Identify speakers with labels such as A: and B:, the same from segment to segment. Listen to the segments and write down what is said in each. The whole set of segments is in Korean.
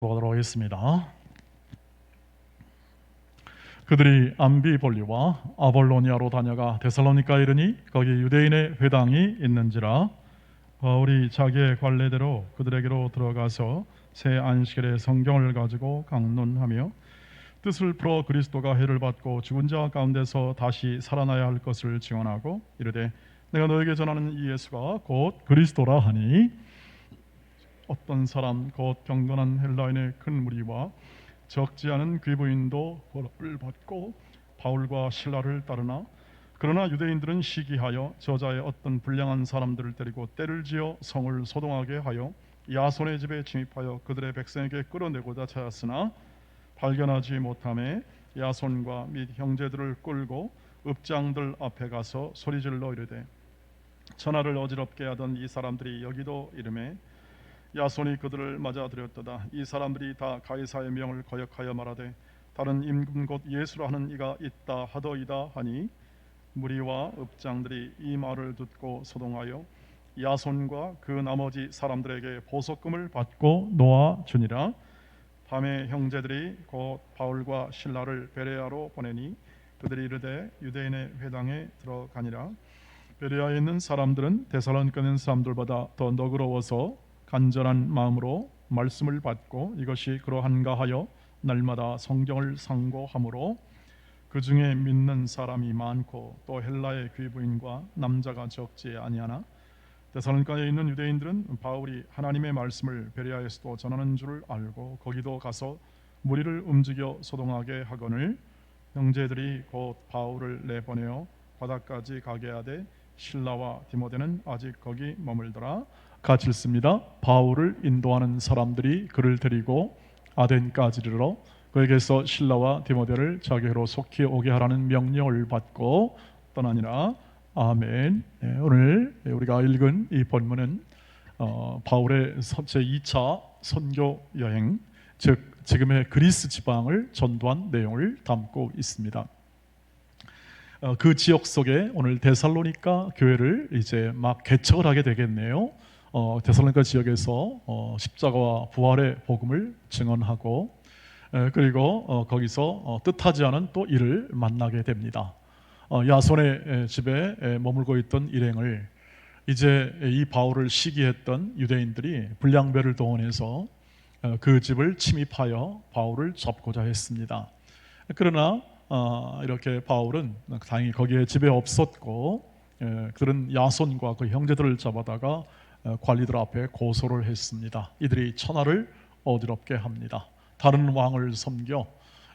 A: 보도록 하겠습니다. 그들이 암비볼리와 아볼로니아로 다녀가 데살로니가에 이르니 거기 유대인의 회당이 있는지라. 바울이 자기의 관례대로 그들에게로 들어가서 새 안식일에 성경을 가지고 강론하며 뜻을 풀어 그리스도가 해를 받고 죽은 자 가운데서 다시 살아나야 할 것을 증언하고 이르되 내가 너에게 전하는 이 예수가 곧 그리스도라 하니 어떤 사람 곧 경건한 헬라인의 큰 무리와 적지 않은 귀부인도 벌을 받고 바울과 실라를 따르나 그러나 유대인들은 시기하여 저자의 어떤 불량한 사람들을 데리고 때를 지어 성을 소동하게 하여 야손의 집에 침입하여 그들의 백성에게 끌어내고자 찾았으나 발견하지 못하매 야손과 및 형제들을 끌고 읍장들 앞에 가서 소리질러 이르되 전하를 어지럽게 하던 이 사람들이 여기도 이르매 야손이 그들을 맞아들였도다. 이 사람들이 다 가이사의 명을 거역하여 말하되 다른 임금 곧 예수라 하는 이가 있다 하더이다 하니 무리와 읍장들이 이 말을 듣고 소동하여 야손과 그 나머지 사람들에게 보석금을 받고 놓아 주니라. 밤에 형제들이 곧 바울과 실라를 베레아로 보내니 그들이 이르되 유대인의 회당에 들어가니라. 베레아에 있는 사람들은 데살로니가에 있는 사람들보다 더 너그러워서 간절한 마음으로 말씀을 받고 이것이 그러한가 하여 날마다 성경을 상고하므로 그 중에 믿는 사람이 많고 또 헬라의 귀부인과 남자가 적지 아니하나 데살로니가에 있는 유대인들은 바울이 하나님의 말씀을 베레아에서도 전하는 줄을 알고 거기도 가서 무리를 움직여 소동하게 하거늘 형제들이 곧 바울을 내보내어 바다까지 가게 하되 실라와 디모데는 아직 거기 머물더라. 같이 읽습니다. 바울을 인도하는 사람들이 그를 데리고 아덴까지 이르러 그에게서 실라와 디모데를 자기로 속히 오게 하라는 명령을 받고 떠나니라. 아멘. 네, 오늘 우리가 읽은 이 본문은 바울의 제2차 선교 여행, 즉 지금의 그리스 지방을 전도한 내용을 담고 있습니다. 그 지역 속에 오늘 데살로니가 교회를 이제 막 개척을 하게 되겠네요. 데살로니가 지역에서 십자가와 부활의 복음을 증언하고 그리고 거기서 뜻하지 않은 또 일을 만나게 됩니다. 야손의 집에 머물고 있던 일행을 이제 이 바울을 시기했던 유대인들이 불량배를 동원해서 그 집을 침입하여 바울을 잡고자 했습니다. 그러나 이렇게 바울은 다행히 거기에 집에 없었고 그들은 야손과 그 형제들을 잡아다가 관리들 앞에 고소를 했습니다. 이들이 천하를 어지럽게 합니다. 다른 왕을 섬겨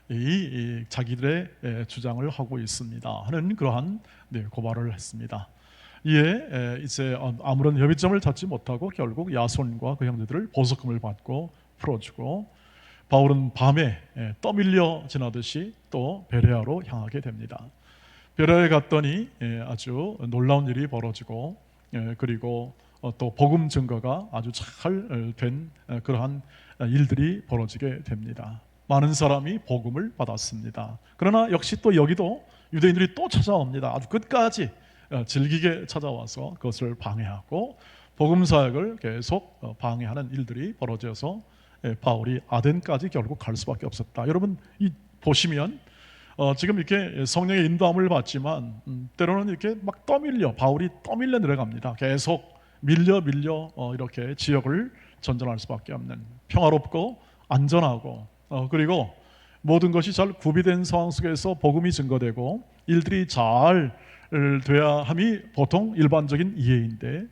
A: 이 자기들의 주장을 하고 있습니다 하는 그러한 고발을 했습니다. 이에 이제 아무런 협의점을 찾지 못하고 결국 야손과 그 형제들을 보석금을 받고 풀어주고 바울은 밤에 떠밀려 지나듯이 또 베레아로 향하게 됩니다. 베레아에 갔더니 아주 놀라운 일이 벌어지고 그리고 또 복음 증거가 아주 잘 된 그러한 일들이 벌어지게 됩니다. 많은 사람이 복음을 받았습니다. 그러나 역시 또 여기도 유대인들이 또 찾아옵니다. 아주 끝까지 질기게 찾아와서 그것을 방해하고 복음 사역을 계속 방해하는 일들이 벌어져서 바울이 아덴까지 결국 갈 수밖에 없었다. 여러분 보시면 지금 이렇게 성령의 인도함을 받지만 때로는 이렇게 막 바울이 떠밀려 내려갑니다. 계속 밀려 이렇게 지역을 전전할 수밖에 없는 평화롭고 안전하고 그리고 모든 것이 잘 구비된 상황 속에서 복음이 증거되고 일들이 잘 돼야 함이 보통 일반적인 이해인데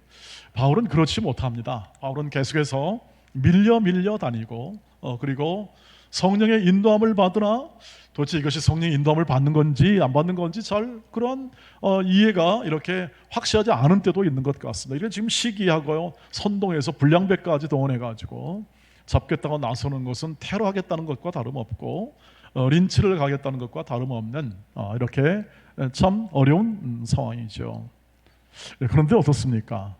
A: 바울은 그렇지 못합니다. 바울은 계속해서 밀려 다니고 그리고 성령의 인도함을 받으나 도대체 이것이 성령의 인도함을 받는 건지 안 받는 건지 잘 그런 이해가 이렇게 확실하지 않은 때도 있는 것 같습니다. 이게 지금 시기하고요 선동해서 불량배까지 동원해가지고 잡겠다고 나서는 것은 테러하겠다는 것과 다름없고 린치를 가겠다는 것과 다름없는 이렇게 참 어려운 상황이죠. 그런데 어떻습니까?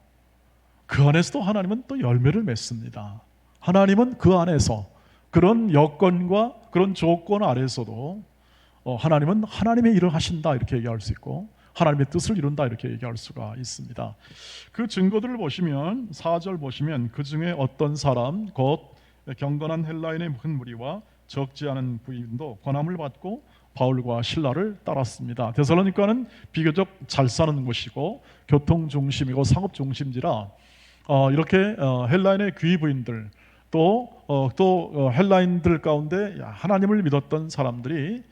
A: 그 안에서도 하나님은 또 열매를 맺습니다. 하나님은 그 안에서 그런 여건과 그런 조건 아래서도 하나님은 하나님의 일을 하신다 이렇게 얘기할 수 있고 하나님의 뜻을 이룬다 이렇게 얘기할 수가 있습니다. 그 증거들을 보시면 4절 보시면 그 중에 어떤 사람 곧 경건한 헬라인의 큰 무리와 적지 않은 부인도 권함을 받고 바울과 신라를 따랐습니다. 데살로니가는 비교적 잘 사는 곳이고 교통 중심이고 상업 중심지라 이렇게 헬라인의 귀부인들 또 헬라인들 가운데 하나님을 믿었던 사람들이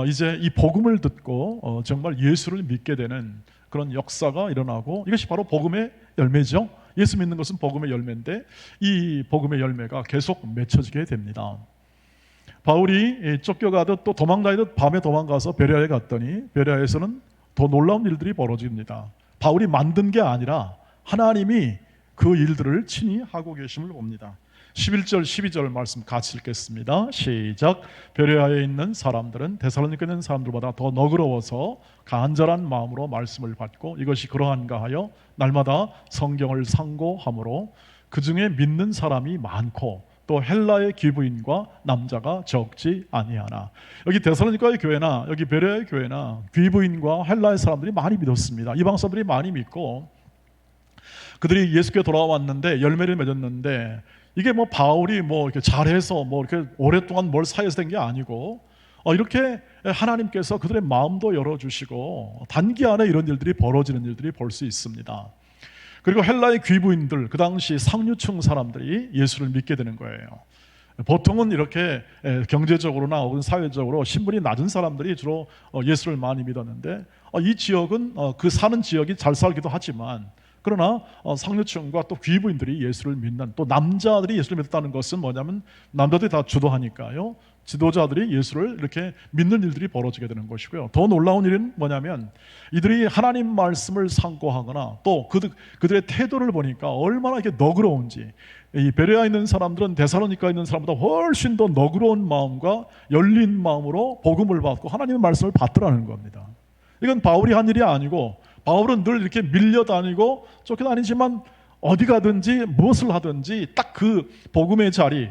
A: 이제 이 복음을 듣고 정말 예수를 믿게 되는 그런 역사가 일어나고, 이것이 바로 복음의 열매죠. 예수 믿는 것은 복음의 열매인데 이 복음의 열매가 계속 맺혀지게 됩니다. 바울이 쫓겨가듯 또 도망다니듯 밤에 도망가서 베레아에 갔더니 베레아에서는 더 놀라운 일들이 벌어집니다. 바울이 만든 게 아니라 하나님이 그 일들을 친히 하고 계심을 봅니다. 11절 12절 말씀 같이 읽겠습니다. 시작. 베레아에 있는 사람들은 데살로니가에 있는 사람들보다 더 너그러워서 간절한 마음으로 말씀을 받고 이것이 그러한가 하여 날마다 성경을 상고함으로 그 중에 믿는 사람이 많고 또 헬라의 귀부인과 남자가 적지 아니하나. 여기 데살로니가의 교회나 여기 베레아의 교회나 귀부인과 헬라의 사람들이 많이 믿었습니다. 이방 사람들이 많이 믿고 그들이 예수께 돌아왔는데 열매를 맺었는데, 이게 뭐 바울이 뭐 이렇게 잘해서 뭐 이렇게 오랫동안 뭘 사이에서 된 게 아니고 이렇게 하나님께서 그들의 마음도 열어주시고 단기 안에 이런 일들이 벌어지는 일들이 볼 수 있습니다. 그리고 헬라의 귀부인들, 그 당시 상류층 사람들이 예수를 믿게 되는 거예요. 보통은 이렇게 경제적으로나 혹은 사회적으로 신분이 낮은 사람들이 주로 예수를 많이 믿었는데 이 지역은 그 사는 지역이 잘 살기도 하지만 그러나 상류층과 또 귀부인들이 예수를 믿는, 또 남자들이 예수를 믿었다는 것은 뭐냐면 남자들이 다 주도하니까요, 지도자들이 예수를 이렇게 믿는 일들이 벌어지게 되는 것이고요. 더 놀라운 일은 뭐냐면 이들이 하나님 말씀을 상고하거나 또 그들의 태도를 보니까 얼마나 이렇게 너그러운지, 이 베레아에 있는 사람들은 데살로니가에 있는 사람보다 훨씬 더 너그러운 마음과 열린 마음으로 복음을 받고 하나님의 말씀을 받더라는 겁니다. 이건 바울이 한 일이 아니고, 바울은 늘 이렇게 밀려다니고 쫓겨다니지만 어디 가든지 무엇을 하든지 딱 그 복음의 자리,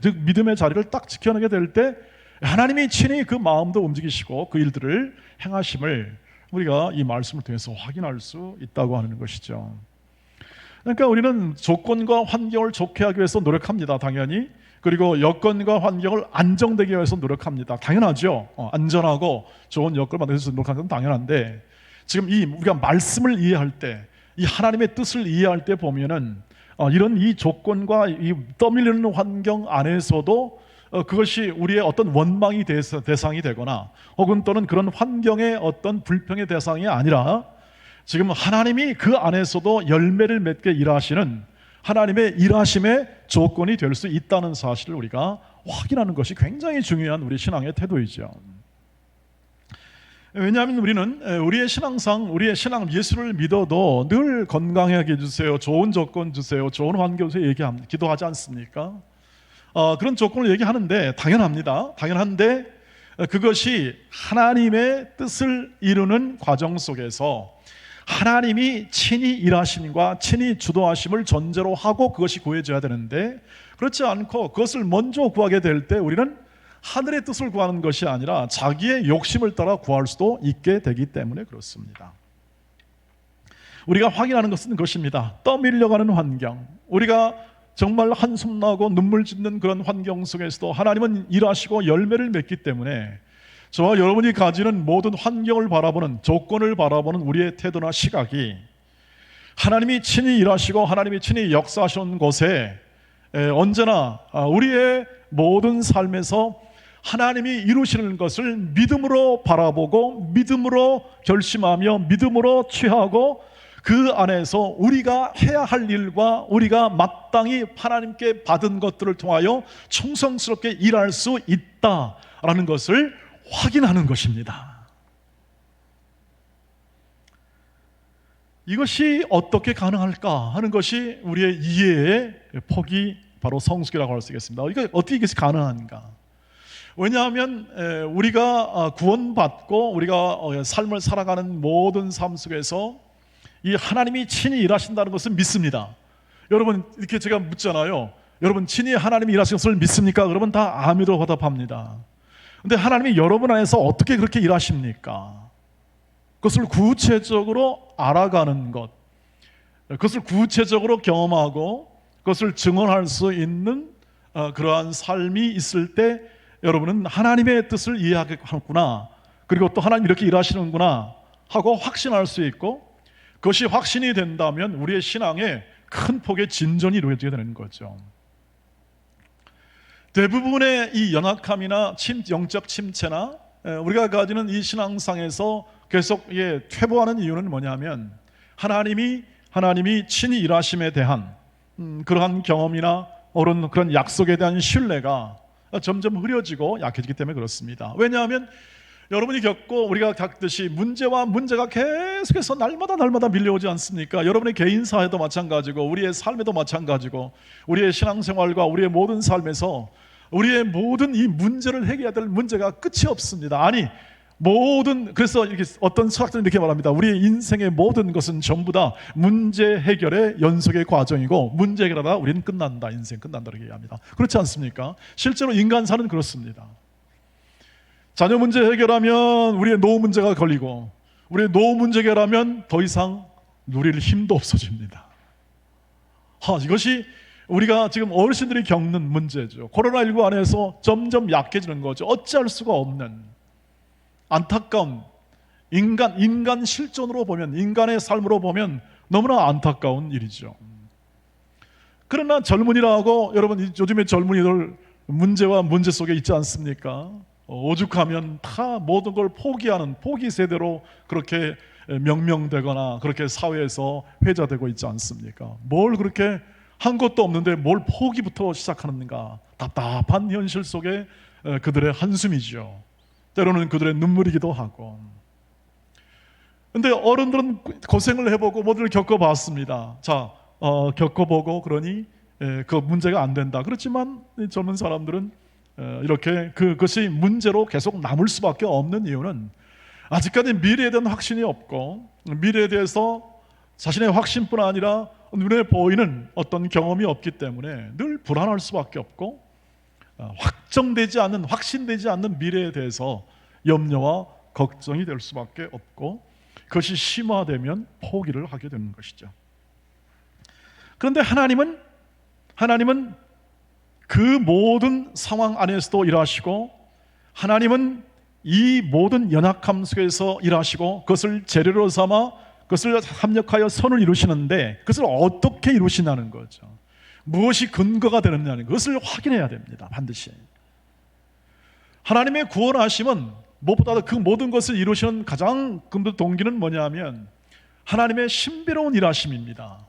A: 즉 믿음의 자리를 딱 지켜내게 될 때 하나님이 친히 그 마음도 움직이시고 그 일들을 행하심을 우리가 이 말씀을 통해서 확인할 수 있다고 하는 것이죠. 그러니까 우리는 조건과 환경을 좋게 하기 위해서 노력합니다, 당연히. 그리고 여건과 환경을 안정되게 위해서 노력합니다, 당연하죠. 안전하고 좋은 여건을 만들기 위해서 노력하는 건 당연한데, 지금 우리가 말씀을 이해할 때, 이 하나님의 뜻을 이해할 때 보면은 이런 이 조건과 이 떠밀리는 환경 안에서도 그것이 우리의 어떤 원망이 대상이 되거나 혹은 또는 그런 환경의 어떤 불평의 대상이 아니라 지금 하나님이 그 안에서도 열매를 맺게 일하시는 하나님의 일하심의 조건이 될 수 있다는 사실을 우리가 확인하는 것이 굉장히 중요한 우리 신앙의 태도이죠. 왜냐하면 우리는 우리의 신앙상, 우리의 신앙, 예수를 믿어도 늘 건강하게 해주세요, 좋은 조건 주세요, 좋은 환경 주세요 기도하지 않습니까? 그런 조건을 얘기하는데 당연합니다. 당연한데 그것이 하나님의 뜻을 이루는 과정 속에서 하나님이 친히 일하심과 친히 주도하심을 전제로 하고 그것이 구해져야 되는데, 그렇지 않고 그것을 먼저 구하게 될 때 우리는 하늘의 뜻을 구하는 것이 아니라 자기의 욕심을 따라 구할 수도 있게 되기 때문에 그렇습니다. 우리가 확인하는 것은 그것입니다. 떠밀려가는 환경, 우리가 정말 한숨 나고 눈물 짓는 그런 환경 속에서도 하나님은 일하시고 열매를 맺기 때문에 저와 여러분이 가지는 모든 환경을 바라보는, 조건을 바라보는 우리의 태도나 시각이 하나님이 친히 일하시고 하나님이 친히 역사하시는 곳에 언제나 우리의 모든 삶에서 하나님이 이루시는 것을 믿음으로 바라보고 믿음으로 결심하며 믿음으로 취하고 그 안에서 우리가 해야 할 일과 우리가 마땅히 하나님께 받은 것들을 통하여 충성스럽게 일할 수 있다라는 것을 확인하는 것입니다. 이것이 어떻게 가능할까 하는 것이 우리의 이해의 폭이 바로 성숙이라고 할 수 있겠습니다. 이거 어떻게 이것이 가능한가? 왜냐하면 우리가 구원받고 우리가 삶을 살아가는 모든 삶 속에서 이 하나님이 친히 일하신다는 것을 믿습니다. 여러분, 이렇게 제가 묻잖아요. 여러분, 친히 하나님이 일하시는 것을 믿습니까? 그러면 다 아멘으로 화답합니다. 그런데 하나님이 여러분 안에서 어떻게 그렇게 일하십니까? 그것을 구체적으로 알아가는 것, 그것을 구체적으로 경험하고 그것을 증언할 수 있는 그러한 삶이 있을 때 여러분은 하나님의 뜻을 이해하겠구나, 그리고 또 하나님 이렇게 일하시는구나 하고 확신할 수 있고, 그것이 확신이 된다면 우리의 신앙에 큰 폭의 진전이 이루어지게 되는 거죠. 대부분의 이 연약함이나 영적 침체나 우리가 가지는 이 신앙상에서 계속 퇴보하는 이유는 뭐냐면 하나님이 친히 일하심에 대한 그러한 경험이나 그런 약속에 대한 신뢰가 점점 흐려지고 약해지기 때문에 그렇습니다. 왜냐하면 여러분이 겪고 우리가 겪듯이 문제가 계속해서 날마다 밀려오지 않습니까? 여러분의 개인사에도 마찬가지고 우리의 삶에도 마찬가지고 우리의 신앙생활과 우리의 모든 삶에서 우리의 모든 이 문제를 해결해야 될 문제가 끝이 없습니다. 그래서 이렇게 어떤 철학자는 이렇게 말합니다. 우리의 인생의 모든 것은 전부 다 문제 해결의 연속의 과정이고, 문제 해결하다 우리는 끝난다, 인생 끝난다 이렇게 얘기합니다. 그렇지 않습니까? 실제로 인간사는 그렇습니다. 자녀 문제 해결하면 우리의 노후 문제가 걸리고, 우리의 노후 문제 해결하면 더 이상 누릴 힘도 없어집니다. 이것이 우리가 지금 어르신들이 겪는 문제죠. 코로나19 안에서 점점 약해지는 거죠. 어찌할 수가 없는 안타까운 인간 실존으로 보면, 인간의 삶으로 보면 너무나 안타까운 일이죠. 그러나 젊은이라고, 여러분 요즘에 젊은이들 문제와 문제 속에 있지 않습니까? 오죽하면 다 모든 걸 포기하는 포기 세대로 그렇게 명명되거나 그렇게 사회에서 회자되고 있지 않습니까? 뭘 그렇게 한 것도 없는데 뭘 포기부터 시작하는가? 답답한 현실 속에 그들의 한숨이죠. 때로는 그들의 눈물이기도 하고. 근데 어른들은 고생을 해보고 모두를 겪어봤습니다. 겪어보고 그러니 그 문제가 안 된다. 그렇지만 젊은 사람들은 이렇게 그것이 문제로 계속 남을 수밖에 없는 이유는 아직까지 미래에 대한 확신이 없고, 미래에 대해서 자신의 확신뿐 아니라 눈에 보이는 어떤 경험이 없기 때문에 늘 불안할 수밖에 없고, 확신되지 않는 미래에 대해서 염려와 걱정이 될 수밖에 없고, 그것이 심화되면 포기를 하게 되는 것이죠. 그런데 하나님은 그 모든 상황 안에서도 일하시고, 하나님은 이 모든 연약함 속에서 일하시고, 그것을 재료로 삼아 그것을 합력하여 선을 이루시는데, 그것을 어떻게 이루시냐는 거죠. 무엇이 근거가 되느냐는 것을 확인해야 됩니다. 반드시. 하나님의 구원하심은 무엇보다도 그 모든 것을 이루시는 가장 큰 동기는 뭐냐면 하나님의 신비로운 일하심입니다.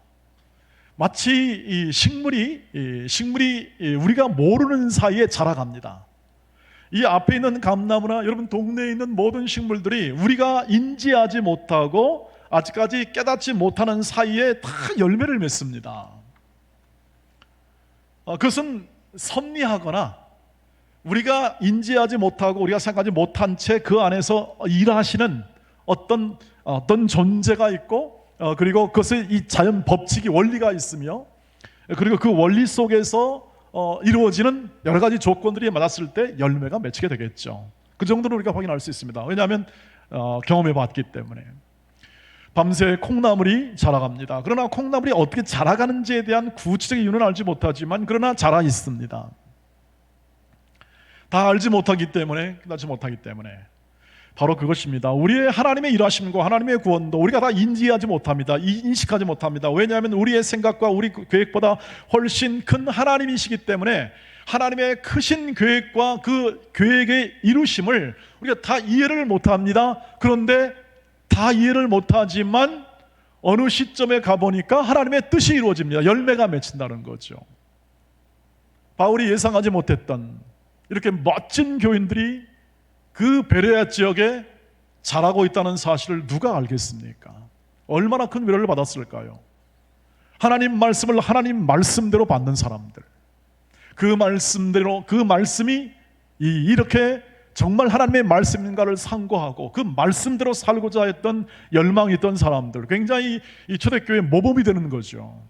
A: 마치 이 식물이 우리가 모르는 사이에 자라갑니다. 이 앞에 있는 감나무나 여러분 동네에 있는 모든 식물들이 우리가 인지하지 못하고 아직까지 깨닫지 못하는 사이에 다 열매를 맺습니다. 그것은 섭리하거나 우리가 인지하지 못하고 우리가 생각하지 못한 채 그 안에서 일하시는 어떤 존재가 있고, 그리고 그것의 이 자연 법칙이 원리가 있으며, 그리고 그 원리 속에서 이루어지는 여러 가지 조건들이 맞았을 때 열매가 맺히게 되겠죠. 그 정도로 우리가 확인할 수 있습니다. 왜냐하면 경험해 봤기 때문에. 밤새 콩나물이 자라갑니다. 그러나 콩나물이 어떻게 자라가는지에 대한 구체적인 이유는 알지 못하지만 그러나 자라 있습니다. 다 알지 못하기 때문에 바로 그것입니다. 우리의 하나님의 일하심과 하나님의 구원도 우리가 다 인지하지 못합니다. 인식하지 못합니다. 왜냐하면 우리의 생각과 우리 계획보다 훨씬 큰 하나님이시기 때문에 하나님의 크신 계획과 그 계획의 이루심을 우리가 다 이해를 못합니다. 그런데 다 이해를 못하지만 어느 시점에 가보니까 하나님의 뜻이 이루어집니다. 열매가 맺힌다는 거죠. 바울이 예상하지 못했던 이렇게 멋진 교인들이 그 베레아 지역에 자라고 있다는 사실을 누가 알겠습니까? 얼마나 큰 위로를 받았을까요? 하나님 말씀을 하나님 말씀대로 받는 사람들, 그 말씀이 이렇게 정말 하나님의 말씀인가를 상고하고 그 말씀대로 살고자 했던 열망이 있던 사람들, 굉장히 이 초대교회의 모범이 되는 거죠.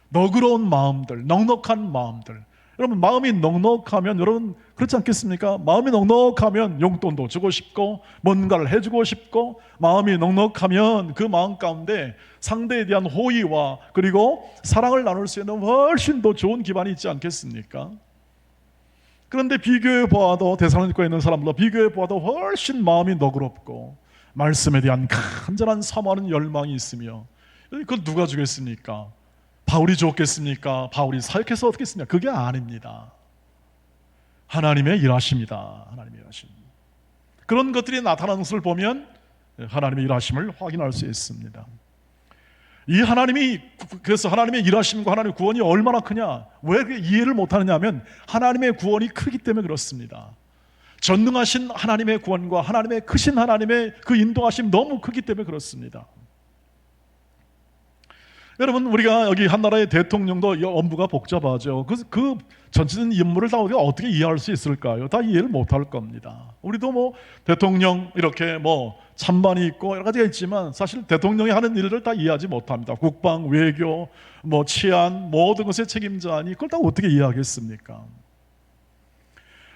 A: 너그러운 마음들, 넉넉한 마음들. 여러분 마음이 넉넉하면 여러분 그렇지 않겠습니까? 마음이 넉넉하면 용돈도 주고 싶고 뭔가를 해주고 싶고, 마음이 넉넉하면 그 마음 가운데 상대에 대한 호의와 그리고 사랑을 나눌 수 있는 훨씬 더 좋은 기반이 있지 않겠습니까? 그런데 비교해 보아도 데살로니가에 있는 사람들과 비교해 보아도 훨씬 마음이 너그럽고 말씀에 대한 간절한 사모하는 열망이 있으며, 그걸 누가 주겠습니까? 바울이 줬겠습니까? 바울이 사역해서 어떻겠습니까? 그게 아닙니다. 하나님의 일하십니다. 하나님의 일하심. 그런 것들이 나타나는 것을 보면 하나님의 일하심을 확인할 수 있습니다. 이 하나님이, 그래서 하나님의 일하심과 하나님의 구원이 얼마나 크냐, 왜 이해를 못하느냐 하면 하나님의 구원이 크기 때문에 그렇습니다. 전능하신 하나님의 구원과 하나님의 크신 하나님의 그 인도하심 너무 크기 때문에 그렇습니다. 여러분, 우리가 여기 한 나라의 대통령도 업무가 복잡하죠. 그 전체적인 임무를 다 우리가 어떻게 이해할 수 있을까요? 다 이해를 못할 겁니다. 우리도 뭐 대통령 이렇게 뭐 찬반이 있고 여러 가지가 있지만 사실 대통령이 하는 일을 다 이해하지 못합니다. 국방, 외교, 뭐 치안, 모든 것의 책임자니 그걸 다 어떻게 이해하겠습니까?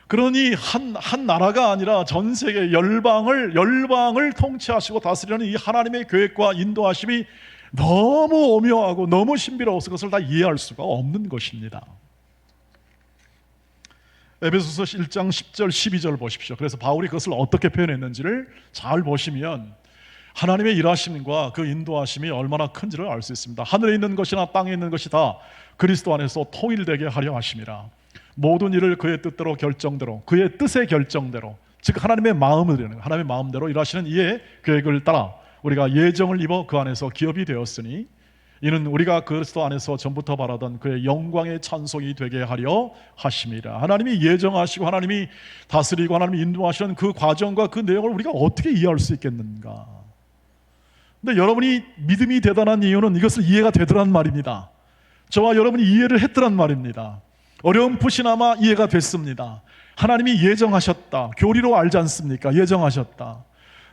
A: 그러니 한 나라가 아니라 전 세계 열방을 통치하시고 다스리는 이 하나님의 계획과 인도하심이 너무 오묘하고 너무 신비로워서 그것을 다 이해할 수가 없는 것입니다. 에베소서 1장 10절 12절 보십시오. 그래서 바울이 그것을 어떻게 표현했는지를 잘 보시면 하나님의 일하심과 그 인도하심이 얼마나 큰지를 알 수 있습니다. 하늘에 있는 것이나 땅에 있는 것이 다 그리스도 안에서 통일되게 하려 하심이라. 모든 일을 그의 뜻대로 결정대로, 그의 뜻의 결정대로, 즉 하나님의 마음대로 일하시는 이의 계획을 따라 우리가 예정을 입어 그 안에서 기업이 되었으니 이는 우리가 그리스도 안에서 전부터 바라던 그의 영광의 찬송이 되게 하려 하심이라. 하나님이 예정하시고 하나님이 다스리고 하나님이 인도하시는 그 과정과 그 내용을 우리가 어떻게 이해할 수 있겠는가? 근데 여러분이 믿음이 대단한 이유는 이것을 이해가 되더란 말입니다. 저와 여러분이 이해를 했더란 말입니다. 어렴풋이나마 이해가 됐습니다. 하나님이 예정하셨다. 교리로 알지 않습니까? 예정하셨다.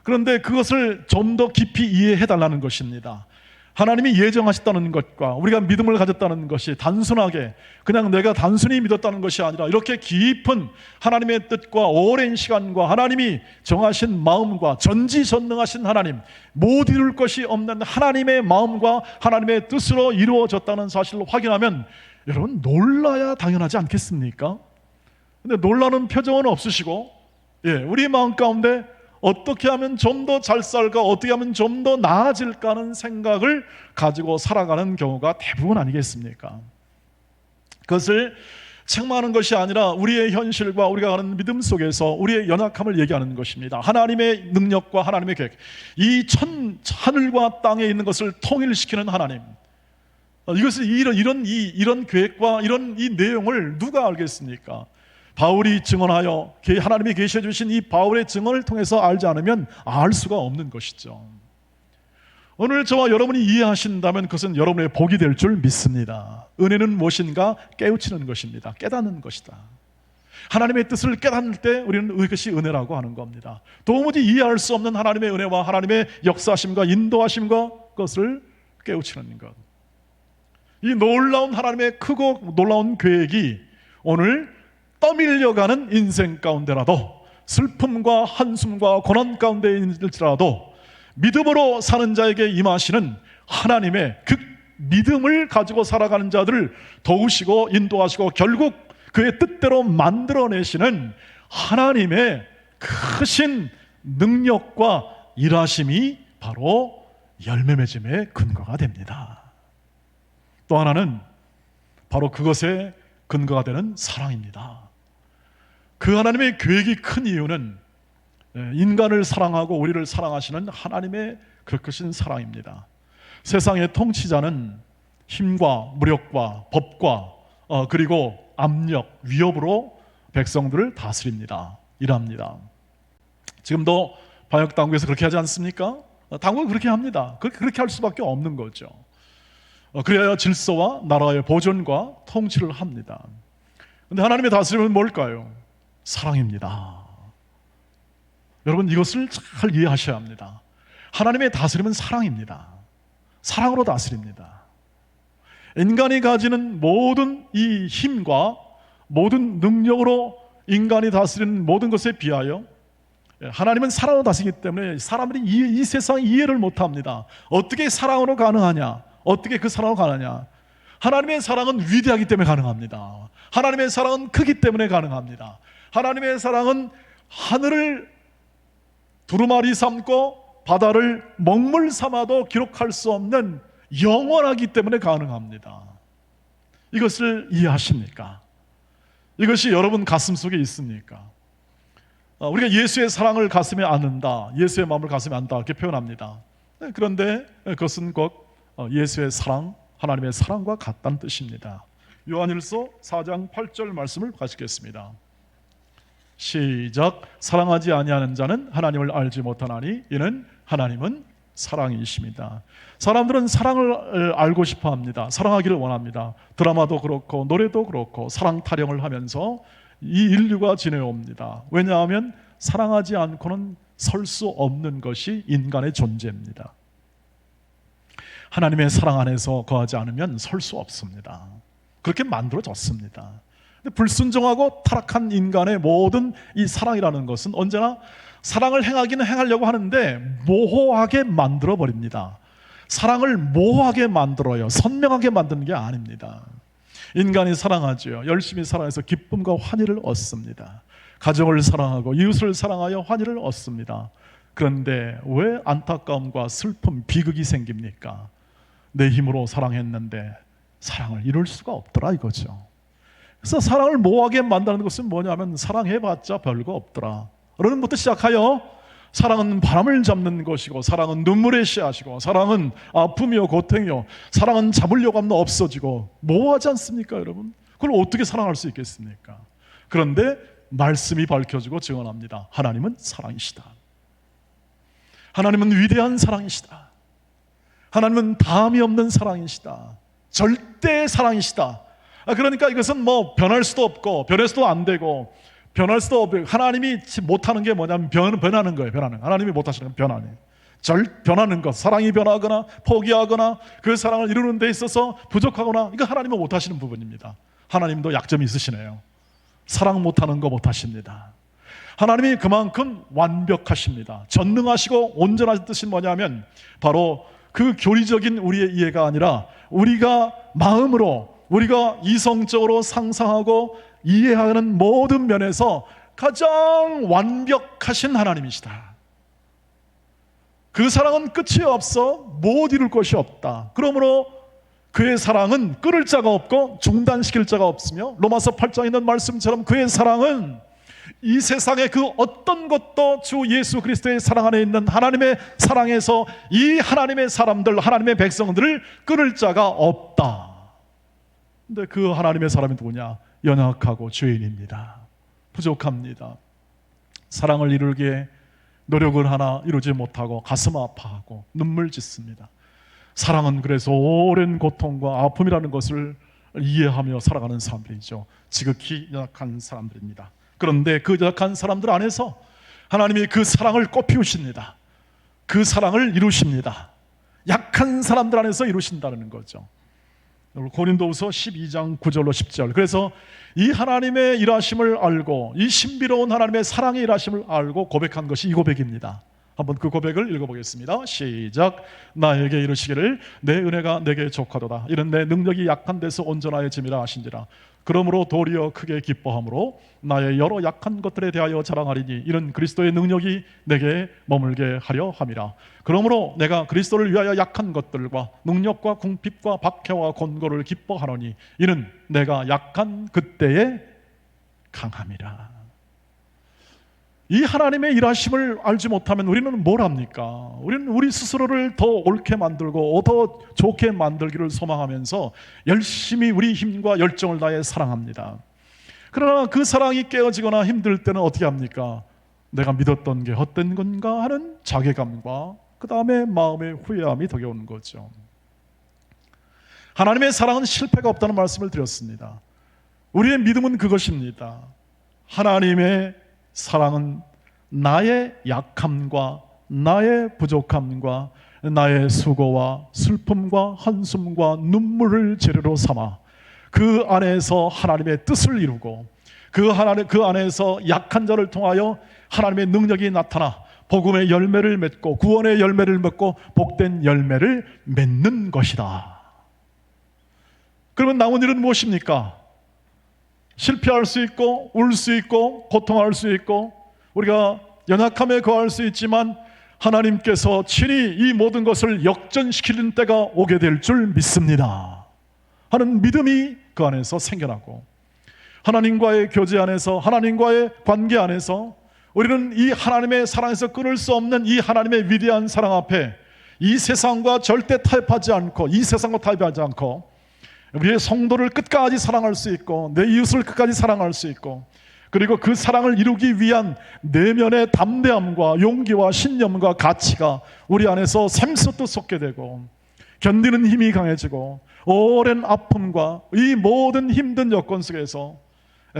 A: 그런데 그것을 좀 더 깊이 이해해달라는 것입니다. 하나님이 예정하셨다는 것과 우리가 믿음을 가졌다는 것이 단순하게 그냥 내가 단순히 믿었다는 것이 아니라 이렇게 깊은 하나님의 뜻과 오랜 시간과 하나님이 정하신 마음과 전지전능하신 하나님, 못 이룰 것이 없는 하나님의 마음과 하나님의 뜻으로 이루어졌다는 사실을 확인하면 여러분 놀라야 당연하지 않겠습니까? 근데 놀라는 표정은 없으시고, 우리 마음 가운데 어떻게 하면 좀 더 잘 살까, 어떻게 하면 좀 더 나아질까 하는 생각을 가지고 살아가는 경우가 대부분 아니겠습니까? 그것을 책망하는 것이 아니라 우리의 현실과 우리가 가는 믿음 속에서 우리의 연약함을 얘기하는 것입니다. 하나님의 능력과 하나님의 계획, 이 하늘과 땅에 있는 것을 통일시키는 하나님, 이것을 이런 계획과 이런 이 내용을 누가 알겠습니까? 바울이 증언하여 하나님이 계시해 주신 이 바울의 증언을 통해서 알지 않으면 알 수가 없는 것이죠. 오늘 저와 여러분이 이해하신다면 그것은 여러분의 복이 될 줄 믿습니다. 은혜는 무엇인가? 깨우치는 것입니다. 깨닫는 것이다. 하나님의 뜻을 깨닫을 때 우리는 그것이 은혜라고 하는 겁니다. 도무지 이해할 수 없는 하나님의 은혜와 하나님의 역사하심과 인도하심과 그것을 깨우치는 것. 이 놀라운 하나님의 크고 놀라운 계획이 오늘 떠밀려가는 인생 가운데라도, 슬픔과 한숨과 고난 가운데 있을지라도 믿음으로 사는 자에게 임하시는 하나님의 그 믿음을 가지고 살아가는 자들을 도우시고 인도하시고 결국 그의 뜻대로 만들어내시는 하나님의 크신 능력과 일하심이 바로 열매 맺음의 근거가 됩니다. 또 하나는 바로 그것의 근거가 되는 사랑입니다. 그 하나님의 계획이 큰 이유는 인간을 사랑하고 우리를 사랑하시는 하나님의 그 크신 사랑입니다. 세상의 통치자는 힘과 무력과 법과 그리고 압력, 위협으로 백성들을 다스립니다. 일합니다. 지금도 방역당국에서 그렇게 하지 않습니까? 당국은 그렇게 합니다. 그렇게 할 수밖에 없는 거죠. 그래야 질서와 나라의 보존과 통치를 합니다. 그런데 하나님의 다스림은 뭘까요? 사랑입니다. 여러분, 이것을 잘 이해하셔야 합니다. 하나님의 다스림은 사랑입니다. 사랑으로 다스립니다. 인간이 가지는 모든 이 힘과 모든 능력으로 인간이 다스리는 모든 것에 비하여 하나님은 사랑으로 다스리기 때문에 사람들이 이 세상 이해를 못합니다. 어떻게 사랑으로 가능하냐? 어떻게 그 사랑으로 가느냐? 하나님의 사랑은 위대하기 때문에 가능합니다. 하나님의 사랑은 크기 때문에 가능합니다. 하나님의 사랑은 하늘을 두루마리 삼고 바다를 먹물 삼아도 기록할 수 없는 영원하기 때문에 가능합니다. 이것을 이해하십니까? 이것이 여러분 가슴속에 있습니까? 우리가 예수의 사랑을 가슴에 안는다, 예수의 마음을 가슴에 안다 이렇게 표현합니다. 그런데 그것은 곧 예수의 사랑, 하나님의 사랑과 같다는 뜻입니다. 요한일서 4장 8절 말씀을 가시겠습니다. 시작. 사랑하지 아니하는 자는 하나님을 알지 못하나니 이는 하나님은 사랑이십니다. 사람들은 사랑을 알고 싶어 합니다. 사랑하기를 원합니다. 드라마도 그렇고 노래도 그렇고 사랑 타령을 하면서 이 인류가 지내옵니다. 왜냐하면 사랑하지 않고는 설 수 없는 것이 인간의 존재입니다. 하나님의 사랑 안에서 거하지 않으면 설 수 없습니다. 그렇게 만들어졌습니다. 근데 불순종하고 타락한 인간의 모든 이 사랑이라는 것은 언제나 사랑을 행하기는 행하려고 하는데 모호하게 만들어버립니다. 사랑을 모호하게 만들어요. 선명하게 만드는 게 아닙니다. 인간이 사랑하죠. 열심히 사랑해서 기쁨과 환희를 얻습니다. 가정을 사랑하고 이웃을 사랑하여 환희를 얻습니다. 그런데 왜 안타까움과 슬픔, 비극이 생깁니까? 내 힘으로 사랑했는데 사랑을 이룰 수가 없더라 이거죠. 그래서 사랑을 모호하게 만드는 것은 뭐냐면 사랑해봤자 별거 없더라. 그러는부터 시작하여 사랑은 바람을 잡는 것이고 사랑은 눈물의 씨앗이고 사랑은 아픔이요 고통이요 사랑은 잡으려고 하면 없어지고 모호하지 않습니까 여러분? 그걸 어떻게 사랑할 수 있겠습니까? 그런데 말씀이 밝혀지고 증언합니다. 하나님은 사랑이시다. 하나님은 위대한 사랑이시다. 하나님은 다함이 없는 사랑이시다. 절대 사랑이시다. 그러니까 이것은 뭐 변할 수도 없고 변해서도 안 되고 변할 수도 없고 하나님이 못하는 게 뭐냐면 변하는 거예요. 하나님이 못하시는 건 변하는 것. 사랑이 변하거나 포기하거나 그 사랑을 이루는 데 있어서 부족하거나 이거 하나님은 못하시는 부분입니다. 하나님도 약점이 있으시네요. 사랑 못하는 거 못하십니다. 하나님이 그만큼 완벽하십니다. 전능하시고 온전하신 뜻이 뭐냐면 바로 그 교리적인 우리의 이해가 아니라 우리가 마음으로 우리가 이성적으로 상상하고 이해하는 모든 면에서 가장 완벽하신 하나님이시다. 그 사랑은 끝이 없어 못 이룰 것이 없다. 그러므로 그의 사랑은 끊을 자가 없고 중단시킬 자가 없으며 로마서 8장에 있는 말씀처럼 그의 사랑은 이 세상의 그 어떤 것도 주 예수 그리스도의 사랑 안에 있는 하나님의 사랑에서 이 하나님의 사람들, 하나님의 백성들을 끊을 자가 없다. 근데 그 하나님의 사람이 누구냐? 연약하고 죄인입니다. 부족합니다. 사랑을 이루기에 노력을 하나 이루지 못하고 가슴 아파하고 눈물 짓습니다. 사랑은 그래서 오랜 고통과 아픔이라는 것을 이해하며 살아가는 사람들이죠. 지극히 연약한 사람들입니다. 그런데 그 연약한 사람들 안에서 하나님이 그 사랑을 꽃피우십니다. 그 사랑을 이루십니다. 약한 사람들 안에서 이루신다는 거죠. 고린도후서 12장 9절로 10절. 그래서 이 하나님의 일하심을 알고 이 신비로운 하나님의 사랑의 일하심을 알고 고백한 것이 이 고백입니다. 한번 그 고백을 읽어보겠습니다. 시작. 나에게 이르시기를 내 은혜가 내게 족하도다. 이는 내 능력이 약한 데서 온전하여짐이라 하신지라. 그러므로 도리어 크게 기뻐함으로 나의 여러 약한 것들에 대하여 자랑하리니 이는 그리스도의 능력이 내게 머물게 하려 함이라. 그러므로 내가 그리스도를 위하여 약한 것들과 능력과 궁핍과 박해와 곤고를 기뻐하노니 이는 내가 약한 그때에 강함이라. 이 하나님의 일하심을 알지 못하면 우리는 뭘 합니까? 우리는 우리 스스로를 더 옳게 만들고 더 좋게 만들기를 소망하면서 열심히 우리 힘과 열정을 다해 사랑합니다. 그러나 그 사랑이 깨어지거나 힘들 때는 어떻게 합니까? 내가 믿었던 게 헛된 건가 하는 자괴감과 그 다음에 마음의 후회함이 덕여오는 거죠. 하나님의 사랑은 실패가 없다는 말씀을 드렸습니다. 우리의 믿음은 그것입니다. 하나님의 사랑은 나의 약함과 나의 부족함과 나의 수고와 슬픔과 한숨과 눈물을 재료로 삼아 그 안에서 하나님의 뜻을 이루고 그 안에서 약한 자를 통하여 하나님의 능력이 나타나 복음의 열매를 맺고 구원의 열매를 맺고 복된 열매를 맺는 것이다. 그러면 남은 일은 무엇입니까? 실패할 수 있고 울 수 있고 고통할 수 있고 우리가 연약함에 거할 수 있지만 하나님께서 친히 이 모든 것을 역전시키는 때가 오게 될 줄 믿습니다 하는 믿음이 그 안에서 생겨나고, 하나님과의 교제 안에서, 하나님과의 관계 안에서 우리는 이 하나님의 사랑에서 끊을 수 없는 이 하나님의 위대한 사랑 앞에 이 세상과 절대 타협하지 않고, 이 세상과 타협하지 않고 우리의 성도를 끝까지 사랑할 수 있고 내 이웃을 끝까지 사랑할 수 있고, 그리고 그 사랑을 이루기 위한 내면의 담대함과 용기와 신념과 가치가 우리 안에서 샘솟듯 솟게 되고, 견디는 힘이 강해지고, 오랜 아픔과 이 모든 힘든 여건 속에서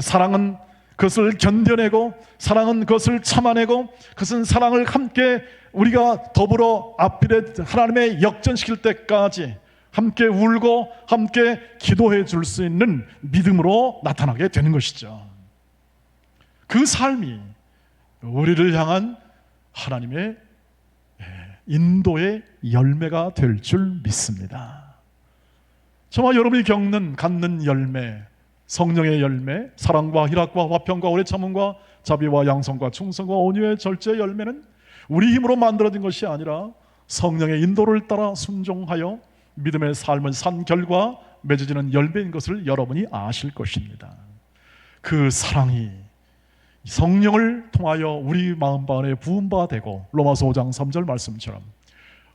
A: 사랑은 그것을 견뎌내고, 사랑은 그것을 참아내고, 그것은 사랑을 함께 우리가 더불어 앞길에 하나님의 역전시킬 때까지 함께 울고 함께 기도해 줄 수 있는 믿음으로 나타나게 되는 것이죠. 그 삶이 우리를 향한 하나님의 인도의 열매가 될 줄 믿습니다. 저와 여러분이 갖는 열매, 성령의 열매, 사랑과 희락과 화평과 오래 참음과 자비와 양성과 충성과 온유의 절제의 열매는 우리 힘으로 만들어진 것이 아니라 성령의 인도를 따라 순종하여 믿음의 삶을 산 결과 맺어지는 열매인 것을 여러분이 아실 것입니다. 그 사랑이 성령을 통하여 우리 마음반에 부은 바 되고, 로마서 5장 3절 말씀처럼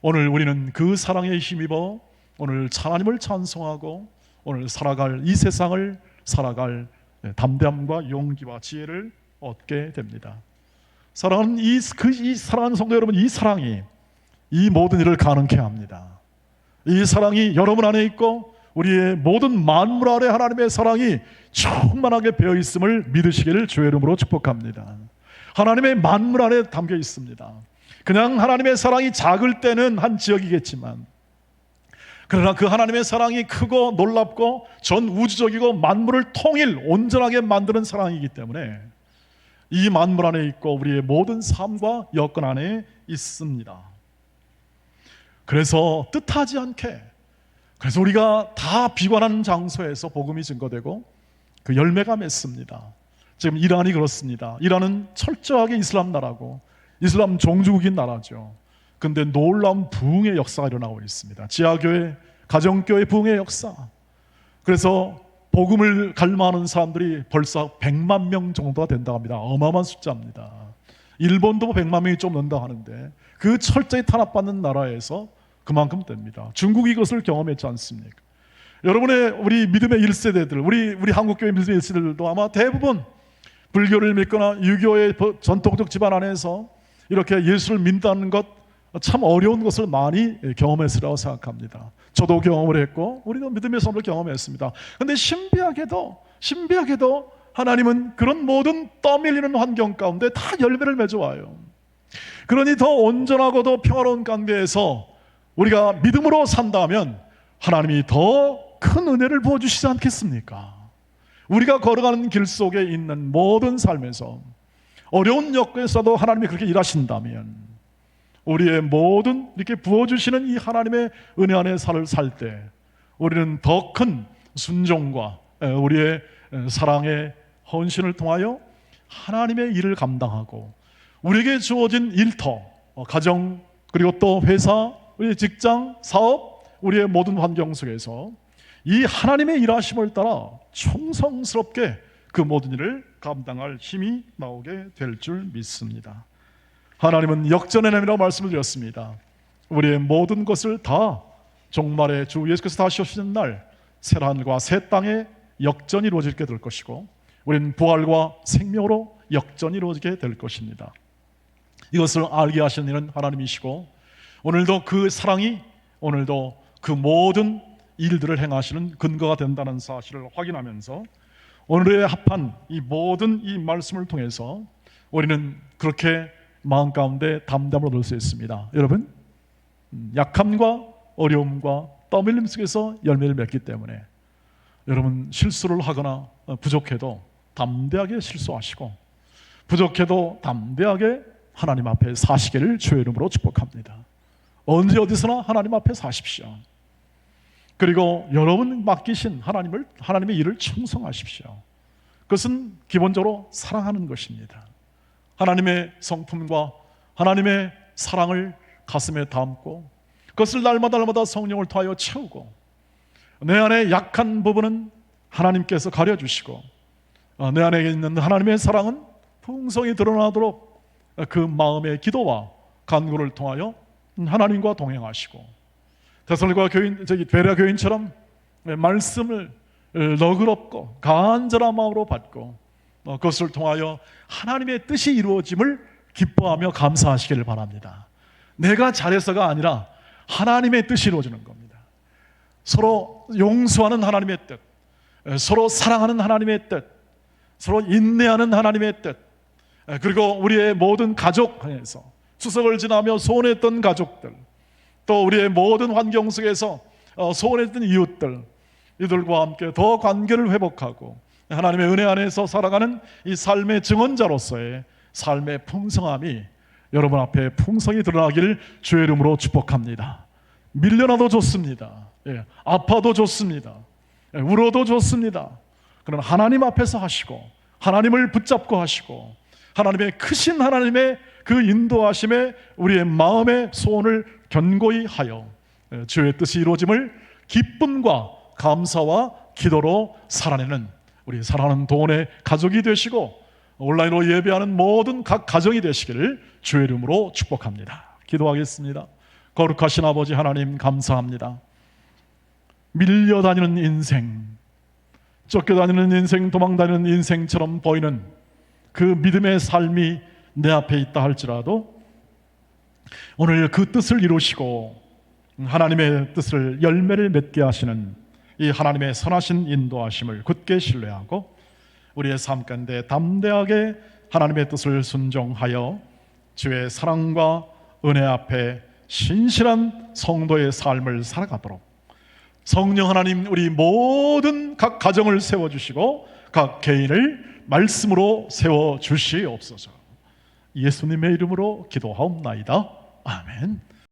A: 오늘 우리는 그 사랑에 힘입어 오늘 하나님을 찬송하고 오늘 살아갈 이 세상을 살아갈 담대함과 용기와 지혜를 얻게 됩니다. 사랑하는 이 사랑하는 성도 여러분, 이 사랑이 이 모든 일을 가능케 합니다. 이 사랑이 여러분 안에 있고 우리의 모든 만물 아래 하나님의 사랑이 충만하게 배어 있음을 믿으시기를 주의 이름으로 축복합니다. 하나님의 만물 안에 담겨 있습니다. 그냥 하나님의 사랑이 작을 때는 한 지역이겠지만, 그러나 그 하나님의 사랑이 크고 놀랍고 전 우주적이고 만물을 통일 온전하게 만드는 사랑이기 때문에 이 만물 안에 있고 우리의 모든 삶과 여건 안에 있습니다. 그래서 뜻하지 않게, 그래서 우리가 다 비관하는 장소에서 복음이 증거되고 그 열매가 맺습니다. 지금 이란이 그렇습니다. 이란은 철저하게 이슬람 나라고 이슬람 종주국인 나라죠. 그런데 놀라운 부흥의 역사가 일어나고 있습니다. 지하교회, 가정교회 부흥의 역사. 그래서 복음을 갈망하는 사람들이 벌써 100만 명 정도가 된다고 합니다. 어마어마한 숫자입니다. 일본도 100만 명이 좀 넘는다고 하는데 그 철저히 탄압받는 나라에서 그만큼 됩니다. 중국이 이것을 경험했지 않습니까? 여러분의 우리 믿음의 1세대들, 우리 한국교회 믿음의 1세대들도 아마 대부분 불교를 믿거나 유교의 전통적 집안 안에서 이렇게 예수를 믿는다는 것 참 어려운 것을 많이 경험했으라고 생각합니다. 저도 경험을 했고 우리도 믿음의 삶을 경험했습니다. 그런데 신비하게도 하나님은 그런 모든 떠밀리는 환경 가운데 다 열매를 맺어와요. 그러니 더 온전하고 더 평화로운 관계에서 우리가 믿음으로 산다면 하나님이 더 큰 은혜를 부어주시지 않겠습니까? 우리가 걸어가는 길 속에 있는 모든 삶에서 어려운 여건에서도 하나님이 그렇게 일하신다면 우리의 모든 이렇게 부어주시는 이 하나님의 은혜 안에 살 때 우리는 더 큰 순종과 우리의 사랑의 헌신을 통하여 하나님의 일을 감당하고 우리에게 주어진 일터, 가정, 그리고 또 회사, 우리의 직장, 사업, 우리의 모든 환경 속에서 이 하나님의 일하심을 따라 충성스럽게 그 모든 일을 감당할 힘이 나오게 될 줄 믿습니다. 하나님은 역전의 남이라고 말씀을 드렸습니다. 우리의 모든 것을 다 종말에 주 예수께서 다시 오시는 날 새 하늘과 새 땅에 역전이 이루어지게 될 것이고 우리는 부활과 생명으로 역전이 이루어지게 될 것입니다. 이것을 알게 하시는 이는 하나님이시고 오늘도 그 사랑이 오늘도 그 모든 일들을 행하시는 근거가 된다는 사실을 확인하면서 오늘의 합한 이 모든 이 말씀을 통해서 우리는 그렇게 마음 가운데 담담을 얻을 수 있습니다. 여러분, 약함과 어려움과 떠밀림 속에서 열매를 맺기 때문에 여러분 실수를 하거나 부족해도 담대하게 실수하시고 부족해도 담대하게 하나님 앞에 사시기를 주의 이름으로 축복합니다. 언제 어디서나 하나님 앞에 사십시오. 그리고 여러분 맡기신 하나님의 일을 충성하십시오. 그것은 기본적으로 사랑하는 것입니다. 하나님의 성품과 하나님의 사랑을 가슴에 담고 그것을 날마다 성령을 통하여 채우고, 내 안에 약한 부분은 하나님께서 가려주시고 내 안에 있는 하나님의 사랑은 풍성히 드러나도록 그 마음의 기도와 간구를 통하여 하나님과 동행하시고, 베레아 교인처럼 말씀을 너그럽고 간절한 마음으로 받고 그것을 통하여 하나님의 뜻이 이루어짐을 기뻐하며 감사하시기를 바랍니다. 내가 잘해서가 아니라 하나님의 뜻이 이루어지는 겁니다. 서로 용서하는 하나님의 뜻, 서로 사랑하는 하나님의 뜻, 서로 인내하는 하나님의 뜻, 그리고 우리의 모든 가족 안에서 추석을 지나며 소원했던 가족들, 또 우리의 모든 환경 속에서 소원했던 이웃들, 이들과 함께 더 관계를 회복하고 하나님의 은혜 안에서 살아가는 이 삶의 증언자로서의 삶의 풍성함이 여러분 앞에 풍성히 드러나기를 주의 이름으로 축복합니다. 밀려나도 좋습니다. 아파도 좋습니다. 울어도 좋습니다. 그러나 하나님 앞에서 하시고 하나님을 붙잡고 하시고 하나님의 크신 하나님의 그 인도하심에 우리의 마음의 소원을 견고히 하여 주의 뜻이 이루어짐을 기쁨과 감사와 기도로 살아내는 우리 사랑하는 동원의 가족이 되시고 온라인으로 예배하는 모든 각 가정이 되시기를 주의 이름으로 축복합니다. 기도하겠습니다. 거룩하신 아버지 하나님, 감사합니다. 밀려다니는 인생, 쫓겨다니는 인생, 도망다니는 인생처럼 보이는 그 믿음의 삶이 내 앞에 있다 할지라도 오늘 그 뜻을 이루시고 하나님의 뜻을 열매를 맺게 하시는 이 하나님의 선하신 인도하심을 굳게 신뢰하고 우리의 삶 가운데 담대하게 하나님의 뜻을 순종하여 주의 사랑과 은혜 앞에 신실한 성도의 삶을 살아가도록 성령 하나님, 우리 모든 각 가정을 세워주시고 각 개인을 말씀으로 세워주시옵소서. 예수님의 이름으로 기도하옵나이다. 아멘.